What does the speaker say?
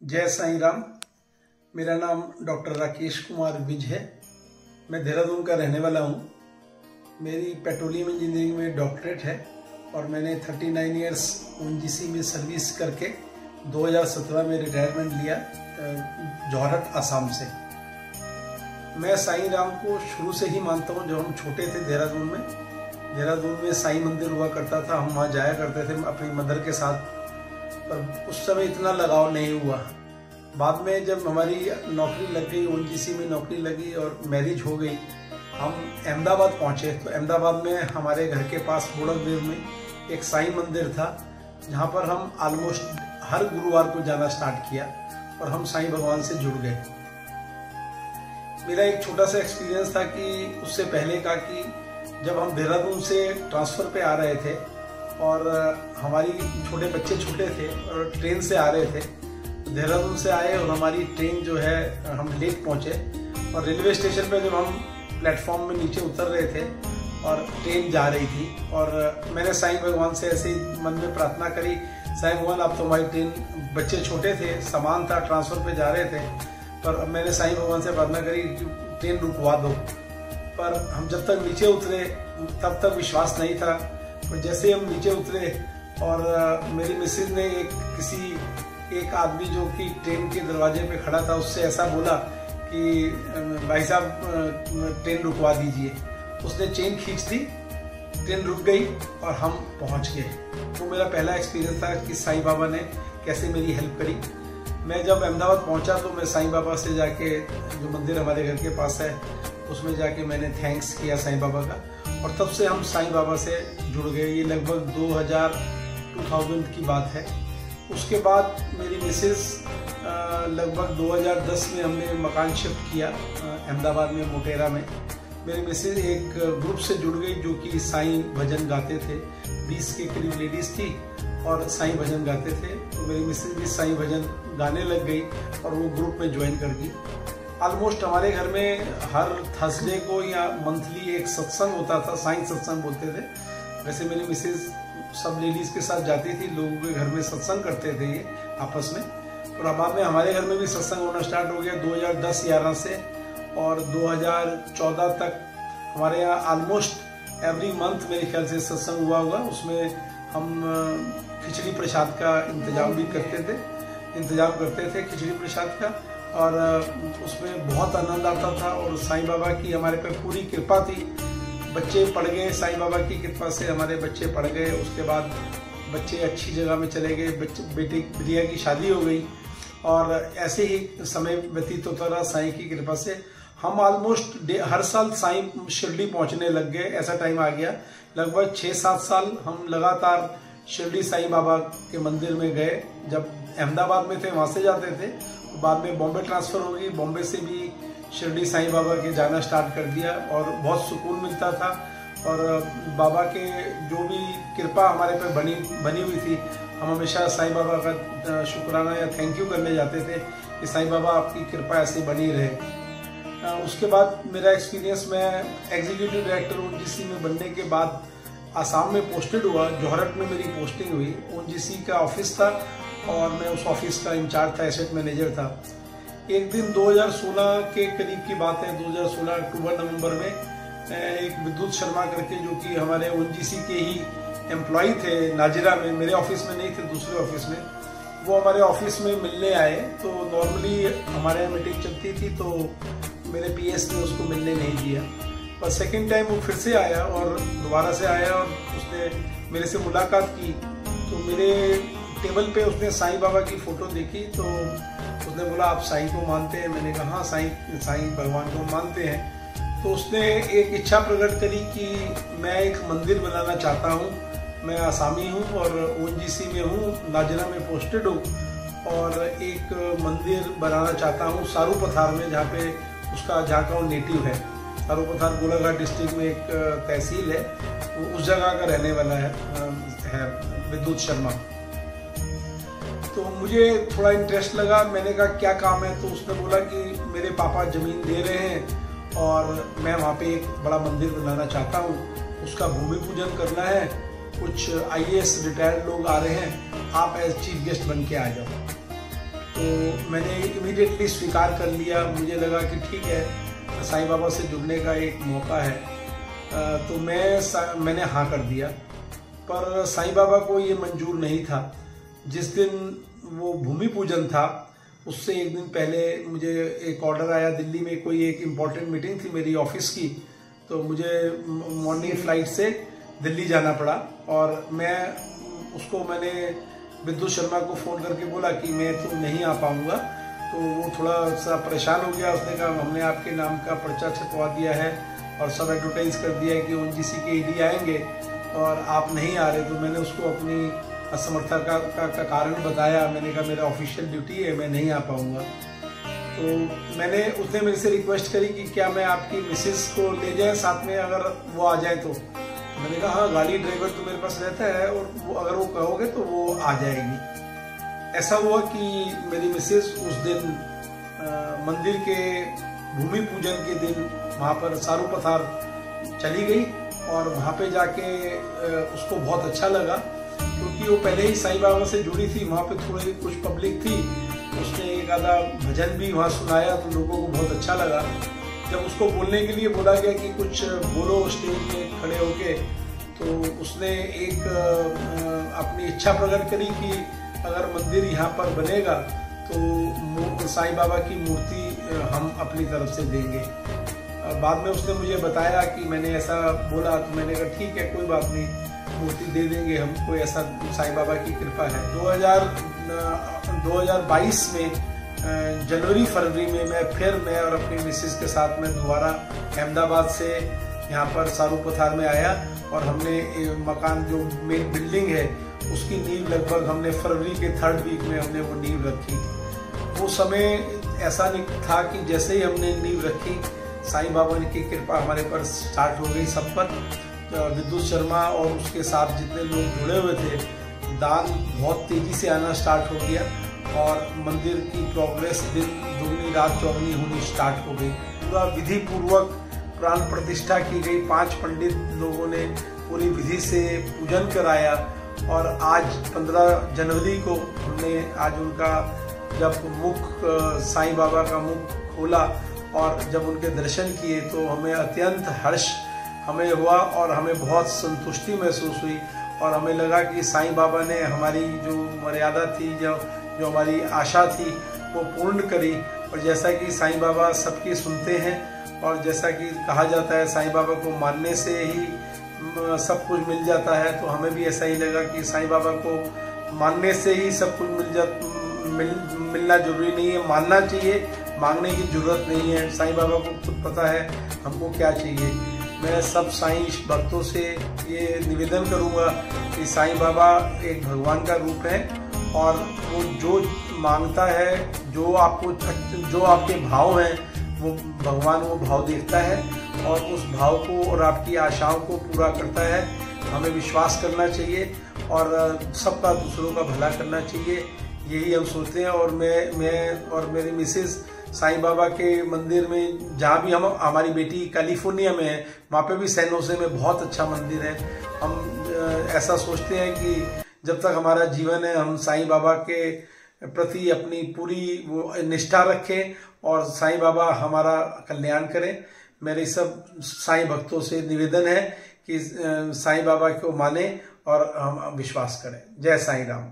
जय साईं राम। मेरा नाम डॉक्टर राकेश कुमार विज है। मैं देहरादून का रहने वाला हूँ। मेरी पेट्रोलियम इंजीनियरिंग में डॉक्टरेट है और मैंने 39 इयर्स ओएनजीसी में सर्विस करके 2017 में रिटायरमेंट लिया जौहरट असम से। मैं साईं राम को शुरू से ही मानता हूँ। जब हम छोटे थे देहरादून में साईं मंदिर हुआ करता था, हम वहाँ जाया करते थे अपनी मदर के साथ, पर उस समय इतना लगाव नहीं हुआ। बाद में जब हमारी नौकरी लग गई, ओएनजीसी में नौकरी लगी और मैरिज हो गई, हम अहमदाबाद पहुँचे। तो अहमदाबाद में हमारे घर के पास बोड़कदेव में एक साईं मंदिर था, जहाँ पर हम ऑलमोस्ट हर गुरुवार को जाना स्टार्ट किया और हम साईं भगवान से जुड़ गए। मेरा एक छोटा सा एक्सपीरियंस था कि उससे पहले का कि जब हम देहरादून से ट्रांसफ़र पे आ रहे थे और हमारी छोटे बच्चे छोटे थे और ट्रेन से आ रहे थे, तो देहरादून से आए और हमारी ट्रेन जो है हम लेट पहुंचे और रेलवे स्टेशन पे जब हम प्लेटफॉर्म में नीचे उतर रहे थे और ट्रेन जा रही थी, और मैंने साईं भगवान से ऐसे ही मन में प्रार्थना करी, साईं भगवान अब तो हमारी ट्रेन, बच्चे छोटे थे, सामान था, ट्रांसफ़र पे जा रहे थे, पर मैंने साईं भगवान से प्रार्थना करी ट्रेन रुकवा दो। पर हम जब तक नीचे उतरे तब तक विश्वास नहीं था। और जैसे हम नीचे उतरे और मेरी मिसेज ने एक आदमी जो कि ट्रेन के दरवाजे पे खड़ा था, उससे ऐसा बोला कि भाई साहब ट्रेन रुकवा दीजिए। उसने चेन खींच दी, ट्रेन रुक गई और हम पहुंच गए। तो मेरा पहला एक्सपीरियंस था कि साईं बाबा ने कैसे मेरी हेल्प करी। मैं जब अहमदाबाद पहुंचा तो मैं साईं बाबा से जाके, जो मंदिर हमारे घर के पास है, उसमें जाके मैंने थैंक्स किया साईं बाबा का, और तब से हम साईं बाबा से जुड़ गए। ये लगभग 2000 की बात है। उसके बाद मेरी मिसेस लगभग 2010 में हमने मकान शिफ्ट किया अहमदाबाद में, मोटेरा में। मेरी मिसेस एक ग्रुप से जुड़ गई जो कि साईं भजन गाते थे। 20 के करीब लेडीज़ थी और साईं भजन गाते थे। तो मेरी मिसेस भी साईं भजन गाने लग गई और वो ग्रुप में ज्वाइन कर गई। ऑलमोस्ट हमारे घर में हर थर्सडे को या मंथली एक सत्संग होता था, साईं सत्संग बोलते थे। वैसे मेरी मिसेज सब लेडीज़ के साथ जाती थी, लोगों के घर में सत्संग करते थे ये आपस में। और बाद में हमारे घर में भी सत्संग होना स्टार्ट हो गया 2010-11 से, और 2014 तक हमारे यहाँ ऑलमोस्ट एवरी मंथ मेरे ख्याल से सत्संग हुआ होगा। उसमें हम खिचड़ी प्रसाद का इंतजाम करते थे खिचड़ी प्रसाद का, और उसमें बहुत आनंद आता था। और साईं बाबा की हमारे पे पूरी कृपा थी। बच्चे पढ़ गए, साईं बाबा की कृपा से हमारे बच्चे पढ़ गए। उसके बाद बच्चे अच्छी जगह में चले गए, बिटिया की शादी हो गई, और ऐसे ही समय व्यतीत होता रहा साईं की कृपा से। हम ऑलमोस्ट हर साल साईं शिरडी पहुंचने लग गए। ऐसा टाइम आ गया, लगभग 6-7 साल हम लगातार शिरडी साईं बाबा के मंदिर में गए। जब अहमदाबाद में थे वहाँ से जाते थे, बाद में बॉम्बे ट्रांसफ़र हो गई, बॉम्बे से भी शिरडी साईं बाबा के जाना स्टार्ट कर दिया और बहुत सुकून मिलता था। और बाबा के जो भी कृपा हमारे पे बनी हुई थी, हम हमेशा साईं बाबा का शुक्राना या थैंक यू करने जाते थे कि साईं बाबा आपकी कृपा ऐसी बनी रहे। उसके बाद मेरा एक्सपीरियंस, मैं एग्जीक्यूटिव डायरेक्टर ओएनजीसी में बनने के बाद आसाम में पोस्टेड हुआ। जौहरट में मेरी पोस्टिंग हुई। ओएनजीसी का ऑफिस था और मैं उस ऑफिस का इंचार्ज था, एसेट मैनेजर था। एक दिन 2016 के करीब की बात है, 2016 अक्टूबर-नवंबर में एक विद्युत शर्मा करके, जो कि हमारे ओएनजीसी के ही एम्प्लॉई थे नाजिरा में, मेरे ऑफिस में नहीं थे, दूसरे ऑफिस में, वो हमारे ऑफिस में मिलने आए। तो नॉर्मली हमारे यहाँ मीटिंग चलती थी, तो मेरे पीएस ने उसको मिलने नहीं दिया। पर सेकेंड टाइम वो फिर से आया और दोबारा से आया और उसने मेरे से मुलाकात की। तो मेरे टेबल पे उसने साईं बाबा की फ़ोटो देखी, तो उसने बोला आप साईं को मानते हैं? मैंने कहा हाँ, साईं भगवान को मानते हैं। तो उसने एक इच्छा प्रकट करी कि मैं एक मंदिर बनाना चाहता हूँ। मैं आसामी हूँ और ओएनजीसी में हूँ, नाजिरा में पोस्टेड हूँ, और एक मंदिर बनाना चाहता हूँ सारूपथार में, जहाँ का नेटिव है। सारूपथार गोलाघाट डिस्ट्रिक्ट में एक तहसील है, वो उस जगह का रहने वाला है विद्युत शर्मा। तो मुझे थोड़ा इंटरेस्ट लगा। मैंने कहा क्या काम है? तो उसने बोला कि मेरे पापा ज़मीन दे रहे हैं और मैं वहाँ पे एक बड़ा मंदिर बनाना चाहता हूँ, उसका भूमि पूजन करना है, कुछ आईएएस रिटायर्ड लोग आ रहे हैं, आप एज चीफ गेस्ट बन के आ जाओ। तो मैंने इमीडिएटली स्वीकार कर लिया। मुझे लगा कि ठीक है, साईं बाबा से जुड़ने का एक मौका है, तो मैंने हाँ कर दिया। पर साईं बाबा को ये मंजूर नहीं था। जिस दिन वो भूमि पूजन था उससे एक दिन पहले मुझे एक ऑर्डर आया। दिल्ली में कोई एक इम्पॉर्टेंट मीटिंग थी मेरी ऑफिस की, तो मुझे मॉर्निंग फ्लाइट से दिल्ली जाना पड़ा। और मैंने विद्युत शर्मा को फ़ोन करके बोला कि मैं तो नहीं आ पाऊँगा। तो वो थोड़ा सा परेशान हो गया। उसने कहा हमने आपके नाम का पर्चा छपवा दिया है और सब एडवर्टाइज कर दिया है कि ONGC के ED आएंगे और आप नहीं आ रहे। तो मैंने उसको अपनी असमर्थता का कारण बताया। मैंने कहा मेरा ऑफिशियल ड्यूटी है, मैं नहीं आ पाऊँगा। तो उसने मेरे से रिक्वेस्ट करी कि क्या मैं आपकी मिसेस को ले जाए साथ में, अगर वो आ जाए तो। मैंने कहा हाँ, गाड़ी ड्राइवर तो मेरे पास रहता है और अगर वो कहोगे तो वो आ जाएगी। ऐसा हुआ कि मेरी मिसेस उस दिन मंदिर के भूमि पूजन के दिन वहाँ पर सारू पथार चली गई और वहाँ पे जाके उसको बहुत अच्छा लगा, क्योंकि वो पहले ही साईं बाबा से जुड़ी थी। वहाँ पे थोड़ी कुछ पब्लिक थी, उसने एक आधा भजन भी वहाँ सुनाया तो लोगों को बहुत अच्छा लगा। जब उसको बोलने के लिए बोला गया कि कुछ बोलो स्टेज में खड़े होके, तो उसने एक अपनी इच्छा प्रकट करी कि अगर मंदिर यहाँ पर बनेगा तो साईं बाबा की मूर्ति हम अपनी तरफ से देंगे। बाद में उसने मुझे बताया कि मैंने ऐसा बोला, तो मैंने कहा ठीक है, कोई बात नहीं, मूर्ति दे देंगे हम, कोई ऐसा साईं बाबा की कृपा है। 2022 में जनवरी फरवरी में मैं और अपनी मिसेस के साथ में दोबारा अहमदाबाद से यहाँ पर सारू पथार में आया और हमने मकान जो मेन बिल्डिंग है उसकी नींव लगभग हमने फरवरी के 3rd वीक में हमने वो नींव रखी। वो समय ऐसा नहीं था कि जैसे ही हमने नींव रखी साईं बाबा की कृपा हमारे पर स्टार्ट हो गई। सब पर विद्युत शर्मा और उसके साथ जितने लोग जुड़े हुए थे, दान बहुत तेजी से आना स्टार्ट हो गया और मंदिर की प्रोग्रेस दिन दुगनी रात चौगनी होनी स्टार्ट हो गई। पूरा विधि पूर्वक प्राण प्रतिष्ठा की गई। 5 पंडित लोगों ने पूरी विधि से पूजन कराया और आज 15 जनवरी को हमने आज उनका जब मुख साईं बाबा का मुख खोला और जब उनके दर्शन किए तो हमें अत्यंत हर्ष हमें हुआ और हमें बहुत संतुष्टि महसूस हुई और हमें लगा कि साईं बाबा ने हमारी जो मर्यादा थी, जो हमारी आशा थी वो पूर्ण करी। और जैसा कि साईं बाबा सबकी सुनते हैं और जैसा कि कहा जाता है साईं बाबा को मानने से ही सब कुछ मिल जाता है, तो हमें भी ऐसा ही लगा कि साईं बाबा को मानने से ही सब कुछ मिलना जरूरी नहीं है, मानना चाहिए, मांगने की जरूरत नहीं है। साईं बाबा को खुद पता है हमको क्या चाहिए। मैं सब साईं भक्तों से ये निवेदन करूँगा कि साईं बाबा एक भगवान का रूप है और वो जो मांगता है, जो आपके भाव हैं, वो भगवान वो भाव देखता है और उस भाव को और आपकी आशाओं को पूरा करता है। हमें विश्वास करना चाहिए और सबका दूसरों का भला करना चाहिए, यही हम सोचते हैं। और मैं और मेरी मिसेस साईं बाबा के मंदिर में, जहाँ भी हमारी बेटी कैलिफोर्निया में है, वहाँ पे भी सैन होसे में बहुत अच्छा मंदिर है। हम ऐसा सोचते हैं कि जब तक हमारा जीवन है हम साईं बाबा के प्रति अपनी पूरी वो निष्ठा रखें और साईं बाबा हमारा कल्याण करें। मेरे सब साईं भक्तों से निवेदन है कि साईं बाबा को माने और हम विश्वास करें। जय साईं राम।